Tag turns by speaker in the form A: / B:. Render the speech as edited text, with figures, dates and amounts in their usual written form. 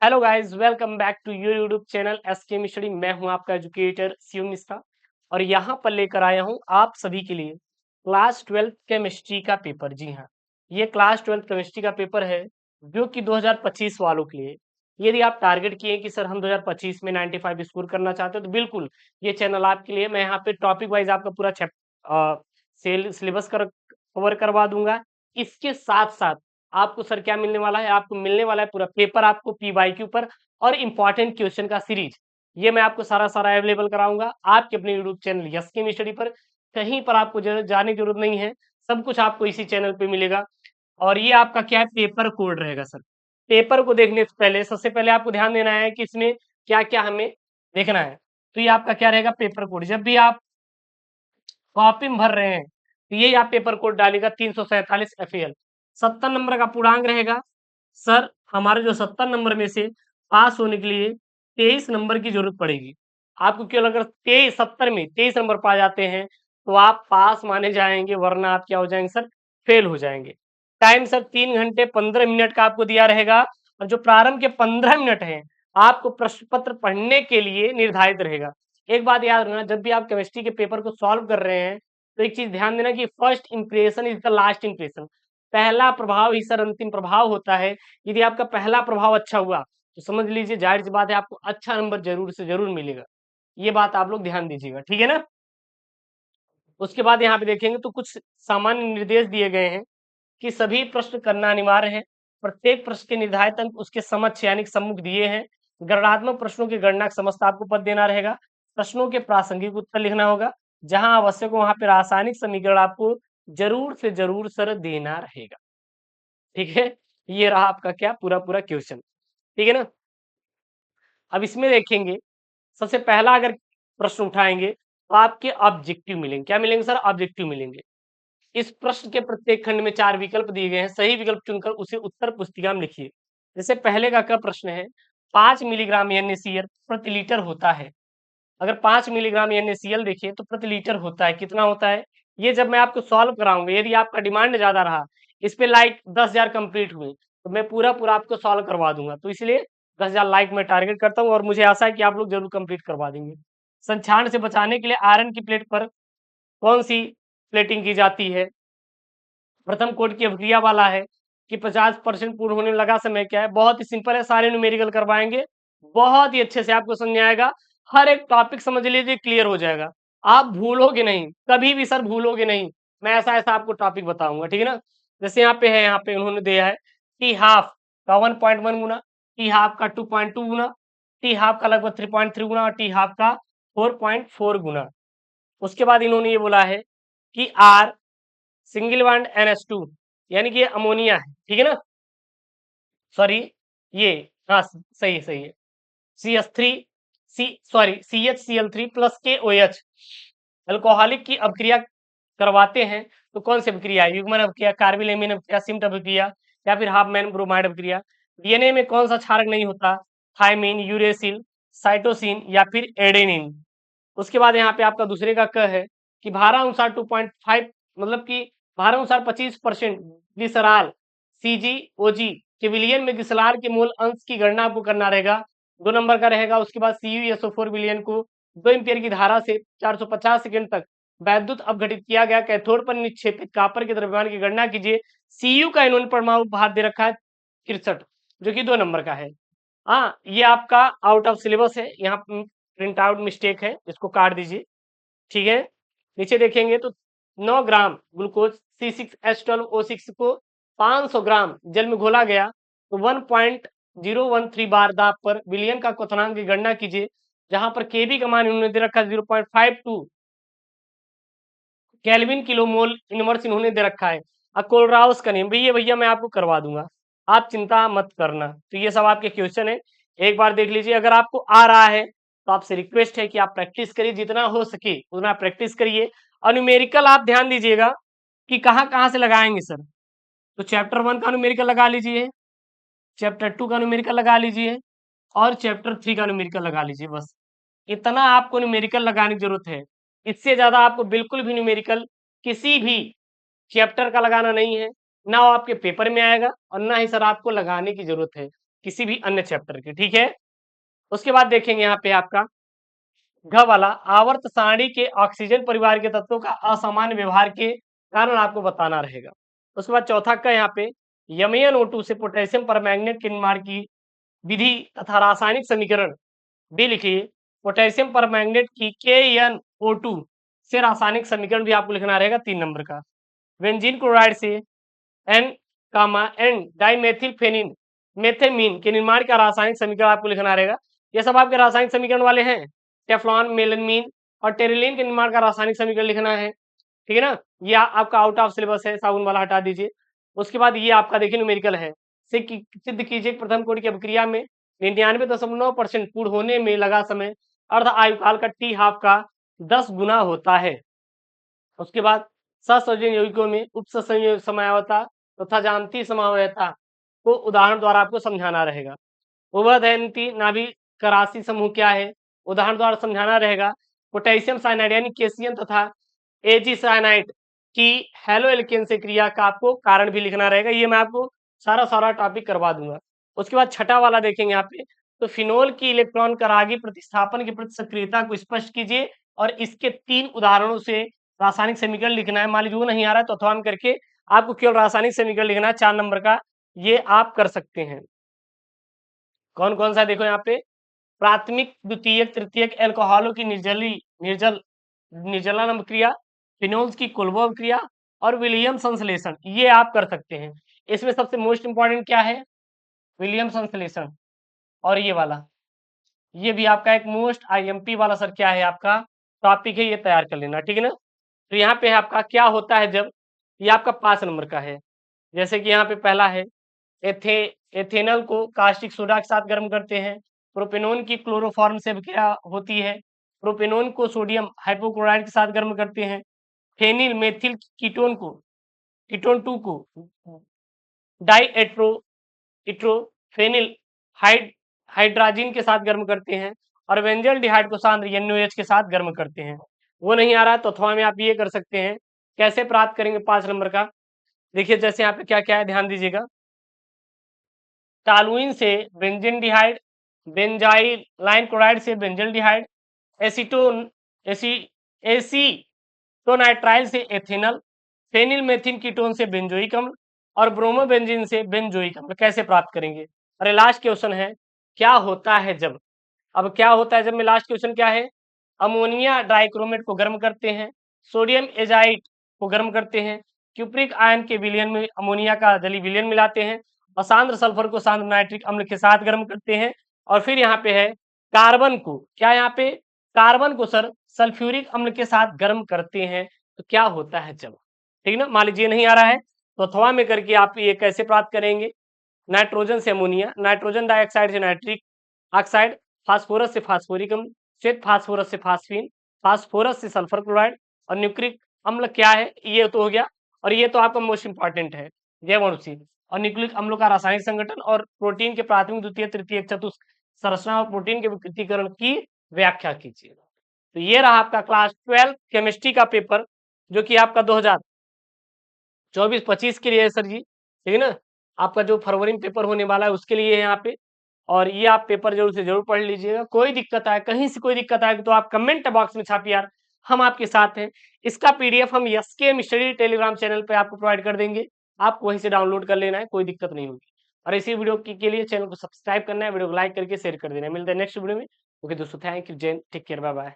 A: Hello guys, welcome back to your YouTube channel S K मिस्टडी। मैं हूं आपका एजुकेटर शिव मिश्रा और यहां पर लेकर आया हूं आप सभी के लिए क्लास 12 केमिस्ट्री का पेपर। जी हां, ये क्लास 12 केमिस्ट्री का पेपर है जो कि 2025 वालों के लिए। यदि आप टारगेट किए कि सर हम 2025 में 95 स्कोर करना चाहते हो तो बिल्कुल ये चैनल आपके लिए। मैं यहाँ पे टॉपिक वाइज आपका पूरा सिलेबस कवर करवा दूंगा। इसके साथ साथ आपको सर क्या मिलने वाला है, आपको मिलने वाला है पूरा पेपर आपको पीवाईक्यू पर और इंपॉर्टेंट क्वेश्चन का सीरीज। ये मैं आपको सारा सारा अवेलेबल कराऊंगा आपके अपने यूट्यूब चैनल यस केम स्टडी पर। कहीं पर आपको जाने की जरूरत नहीं है, सब कुछ आपको इसी चैनल पे मिलेगा। और ये आपका क्या है, पेपर कोड रहेगा सर। पेपर को देखने से पहले सबसे पहले आपको ध्यान देना है कि इसमें क्या क्या हमें देखना है। तो ये आपका क्या रहेगा, पेपर कोड। जब भी आप कॉपी में भर रहे हैं तो ये आप पेपर कोड डालेगा 347 FAL। 70 नंबर का पूर्णांक रहेगा। सर हमारे जो 70 नंबर में से पास होने के लिए 23 नंबर की जरूरत पड़ेगी। आपको क्यों लग रहा है 70 में 23 नंबर पा जाते हैं तो आप पास माने जाएंगे, वरना आप क्या हो जाएंगे सर, फेल हो जाएंगे। टाइम सर 3 घंटे 15 मिनट का आपको दिया रहेगा और जो प्रारंभ के 15 मिनट है आपको प्रश्न पत्र पढ़ने के लिए निर्धारित रहेगा। एक बात याद रखना, जब भी आप केमिस्ट्री के पेपर को सॉल्व कर रहे हैं तो एक चीज ध्यान देना कि first impression is the last impression. पहला प्रभाव ही सर अंतिम प्रभाव होता है। यदि आपका पहला प्रभाव अच्छा हुआ तो समझ लीजिए जाहिर सी बात है आपको अच्छा नंबर जरूर से जरूर मिलेगा। ये बात आप लोग ध्यान दीजिएगा, ठीक है ना। उसके बाद यहाँ पे देखेंगे तो कुछ सामान्य निर्देश दिए गए हैं कि सभी प्रश्न करना अनिवार्य है। प्रत्येक प्रश्न के निर्धारित अंक उसके समक्ष यानी कि सम्मुख दिए हैं। गणनात्मक प्रश्नों की गणना के समस्त आपको पद देना रहेगा। प्रश्नों के प्रासंगिक उत्तर लिखना होगा। जहां आवश्यक हो वहां पे रासायनिक समीकरण आपको जरूर से जरूर सर देना रहेगा। ठीक है, ये रहा आपका क्या पूरा पूरा क्वेश्चन। ठीक है ना। अब इसमें देखेंगे, सबसे पहला अगर प्रश्न उठाएंगे तो आपके ऑब्जेक्टिव मिलेंगे। क्या मिलेंगे सर, ऑब्जेक्टिव मिलेंगे। इस प्रश्न के प्रत्येक खंड में 4 विकल्प दिए गए हैं। सही विकल्प चुनकर उसे उत्तर पुस्तिका में लिखिए। जैसे पहले का क्या प्रश्न है, 5 मिलीग्राम NaCl प्रति लीटर होता है। अगर 5 मिलीग्राम NaCl देखिए तो प्रति लीटर होता है, कितना होता है। ये जब मैं आपको सॉल्व कराऊंगा, यदि आपका डिमांड ज्यादा रहा, इस पे लाइक 10,000 कंप्लीट हुए तो मैं पूरा पूरा आपको सॉल्व करवा दूंगा। तो इसलिए 10,000 लाइक मैं टारगेट करता हूँ और मुझे आशा है कि आप लोग जरूर कंप्लीट करवा देंगे। संक्षारण से बचाने के लिए आयरन की प्लेट पर कौन सी प्लेटिंग की जाती है। प्रथम कोड की अभिक्रिया वाला है कि 50% पूर्ण होने में लगा समय क्या है। बहुत ही सिंपल है, सारे न्यूमेरिकल करवाएंगे, बहुत ही अच्छे से आपको समझ में आएगा। हर एक टॉपिक समझ लीजिए क्लियर हो जाएगा, आप भूलोगे नहीं, कभी भी सर भूलोगे नहीं। मैं ऐसा ऐसा आपको टॉपिक बताऊंगा, ठीक है ना। जैसे यहाँ पे है, यहाँ पे उन्होंने दिया है टी हाफ का 1.1 गुना, टी हाफ का 2.2 गुना, टी हाफ का लगभग 3.3 गुना और टी हाफ का 4.4 गुना। उसके बाद इन्होंने ये बोला है कि आर सिंगल बॉन्ड NH2 यानी कि ये अमोनिया है, ठीक है ना। सॉरी, ये हाँ सही है सही है। CH3 CHCl3 plus KOH alcoholic की अभिक्रिया करवाते हैं तो कौन सी अभिक्रिया है, युग्मन अभिक्रिया, कार्बिल अभिक्रिया, सिम्ट अभिक्रिया या फिर हाफ मैन ब्रोमाइड अभिक्रिया। डीएनए में कौन सा क्षारक नहीं होता, थायमिन, यूरेसिल, साइटोसिन या फिर एडेनिन। उसके बाद यहाँ पे आपका दूसरे का क है कि भारानुसार 2.5 मतलब कि भारानुसार 25% ग्लिसरॉल CgOg के विलियन में ग्लिसरॉल के मोल अंश की गणना आपको करना रहेगा। 2 नंबर का रहेगा। उसके बाद CuSO4 विलियन को 2 एम्पियर की धारा से 450 सेकंड तक वैद्युत अपघटित किया गया कैथोड पर निक्षेपित कापर के द्रव्यमान की गणना कीजिए। Cu का इन्होंने परमाणु भार दे रखा है 63, जो कि 2 नंबर का है। हाँ, ये आपका आउट ऑफ सिलेबस है, यहाँ प्रिंट आउट मिस्टेक है, इसको काट दीजिए, ठीक है। नीचे देखेंगे तो 9 ग्राम ग्लूकोज C6H12O6 को 500 ग्राम जल में घोला गया तो 1.013 बार दाब पर विलियन का क्वथनांक की गणना कीजिए। जहां पर केबी का मान इन्होंने दे रखा है 0.52 केल्विन किलो मोल इनवर्स इन्होंने दे रखा है। अब कोलराउस का नियम भैया भैया मैं आपको करवा दूंगा, आप चिंता मत करना। तो ये सब आपके क्वेश्चन है, एक बार देख लीजिए। अगर आपको आ रहा है तो आपसे रिक्वेस्ट है कि आप प्रैक्टिस करिए, जितना हो सके उतना प्रैक्टिस करिए। और न्यूमेरिकल आप ध्यान दीजिएगा कि कहाँ कहाँ से लगाएंगे सर। तो चैप्टर 1 का न्यूमेरिकल लगा लीजिए, चैप्टर 2 का न्यूमेरिकल लगा लीजिए और चैप्टर 3 का न्यूमेरिकल लगा लीजिए। बस इतना आपको न्यूमेरिकल लगाने की जरूरत है। इससे ज्यादा आपको बिल्कुल भी न्यूमेरिकल किसी भी चैप्टर का लगाना नहीं है, ना वो आपके पेपर में आएगा और ना ही सर आपको लगाने की जरूरत है। किसी भी अन्य चैप्टर के, ठीक है। उसके बाद देखेंगे यहाँ पे आपका घ वाला, आवर्त सारणी के ऑक्सीजन परिवार के तत्वों का असामान्य व्यवहार के कारण आपको बताना रहेगा। उसके बाद चौथा का यहाँ पे MnO2 से पोटेशियम परमैंगनेट के निर्माण की विधि तथा रासायनिक समीकरण भी लिखिए। पोटेशियम परमैंगनेट की KnO2 से रासायनिक समीकरण भी आपको लिखना रहेगा 3 नंबर का। बेंजीन क्लोराइड से एन एन डाइमेथिल फेनिन मेथेमीन के निर्माण का रासायनिक समीकरण आपको लिखना रहेगा। ये सब आपके रासायनिक समीकरण वाले हैं। टेफ्लॉन, मेलामीन और टेरिलीन के निर्माण का रासायनिक समीकरण लिखना है, ठीक है ना। ये आपका आउट ऑफ सिलेबस है, साबुन वाला हटा दीजिए। उसके बाद ये आपका देखिए न्यूमेरिकल है। सिद्ध कीजिए प्रथम कोटि की अभिक्रिया में 99.9% पूर्ण होने में लगा समय अर्ध आयुकाल का टी हाफ का 10 गुना होता है। उसके बाद सहसंयोजन यौगिकों में उपसंयोजन समयावता तथा जामती समावयता को उदाहरण द्वारा आपको समझाना रहेगा। उभयदहनती नाभिक करासी समूह क्या है, उदाहरण द्वारा समझाना रहेगा। पोटेशियम साइनाइड यानी केसियन तथा एजी साइनाइड की हेलो एल्केन से क्रिया का आपको कारण भी लिखना रहेगा। ये मैं आपको सारा टॉपिक करवा दूंगा। उसके बाद छठा वाला देखेंगे यहाँ पे, तो फिनोल की इलेक्ट्रॉन करागी प्रतिस्थापन की प्रति सक्रियता को स्पष्ट कीजिए और इसके 3 उदाहरणों से रासायनिक समीकरण लिखना है। मान लीजिए वो नहीं आ रहा है तो अथवा करके आपको केवल रासायनिक समीकरण लिखना है 4 नंबर का, ये आप कर सकते हैं। कौन कौन सा देखो यहाँ पे, प्राथमिक द्वितीयक तृतीयक एल्कोहलों की निर्जलन क्रिया, फिनोल्स की कोल्बोव क्रिया और विलियम संश्लेषण, ये आप कर सकते हैं। इसमें सबसे मोस्ट इंपॉर्टेंट क्या है, विलियम संश्लेषण। और ये वाला, ये भी आपका एक मोस्ट IMP वाला सर क्या है आपका टॉपिक है, ये तैयार कर लेना, ठीक है ना। तो यहाँ पे आपका क्या होता है जब, ये आपका 5 नंबर का है। जैसे कि यहाँ पे पहला है एथेनॉल को कास्टिक सोडा के साथ गर्म करते हैं। प्रोपेनोन की क्लोरोफॉर्म से क्या होती है, प्रोपेनोन को सोडियम हाइपोक्लोराइड के साथ गर्म करते हैं। फेनिल मेथिल कीटोन को, कीटोन 2 को डाइएट्रो इट्रोफेनिल हाइड्राजिन के साथ गर्म करते हैं और बेंजल डिहाइड को सांद्र NaOH के साथ गर्म करते हैं। वो नहीं आ रहा तो अथवा में आप ये कर सकते हैं। कैसे प्राप्त करेंगे 5 नंबर का, देखिए जैसे यहाँ पे क्या क्या है ध्यान दीजिएगा। टालुइन से बेंजीन डिहाइड, बेंजाइल लाइन क्लोराइड से बेंजल डिहाइड, एसीटोन एसीटोनाइट्राइल से एथेनॉल, फेनिल मेथिल कीटोन से बेंजोइक अम्ल और ब्रोमोबेंजीन से बेंजोइक अम्ल कैसे प्राप्त करेंगे। अरे लास्ट क्वेश्चन है, क्या होता है जब, अब क्या होता है जब में लास्ट क्वेश्चन क्या है, अमोनिया डाइक्रोमेट को गर्म करते हैं, सोडियम एजाइट को गर्म करते हैं, क्यूप्रिक आयन के विलयन में अमोनिया का जली विलयन मिलाते हैं और सांद्र सल्फर को सांद्र नाइट्रिक अम्ल के साथ गर्म करते हैं और फिर यहाँ पे है कार्बन को, क्या यहाँ पे कार्बन को सर सल्फ्यूरिक अम्ल के साथ गर्म करते हैं। तो क्या होता है जब, ठीक ना। मान लीजिए नहीं आ रहा है तो अथवा में करके आप ये कैसे प्राप्त करेंगे, नाइट्रोजन से अमोनिया, नाइट्रोजन डाइऑक्साइड से नाइट्रिक ऑक्साइड, फास्फोरस से फास्फोरिक अम्ल, श्वेत फास्फोरस से फास्फीन, फास्फोरस से सल्फर क्लोराइड और न्यूक्लिक अम्ल क्या है, ये तो हो गया। और ये तो आपका मोस्ट इंपॉर्टेंट है जैव अणुसी और न्यूक्लिक अम्लों का रासायनिक संगठन और प्रोटीन के प्राथमिक द्वितीय तृतीय चतुर्थ संरचना और प्रोटीन के विकृतीकरण की व्याख्या कीजिए। तो ये रहा आपका क्लास 12 केमिस्ट्री का पेपर जो कि आपका 2024-25 के लिए है सर जी, ठीक है ना। आपका जो फरवरी में पेपर होने वाला है उसके लिए है यहाँ पे, और ये आप पेपर जरूर से जरूर पढ़ लीजिएगा। कोई दिक्कत आए, कहीं से कोई दिक्कत आए तो आप कमेंट बॉक्स में छापिए यार, हम आपके साथ हैं। इसका PDF हम SKM स्टडी टेलीग्राम चैनल पे आपको प्रोवाइड कर देंगे, आपको वहीं से डाउनलोड कर लेना है, कोई दिक्कत नहीं होगी। और इसी वीडियो के लिए चैनल को सब्सक्राइब करना है, वीडियो को लाइक करके शेयर कर देना है। मिलते हैं नेक्स्ट वीडियो में। ओके दोस्तों, thank you, Jain, take care, bye bye.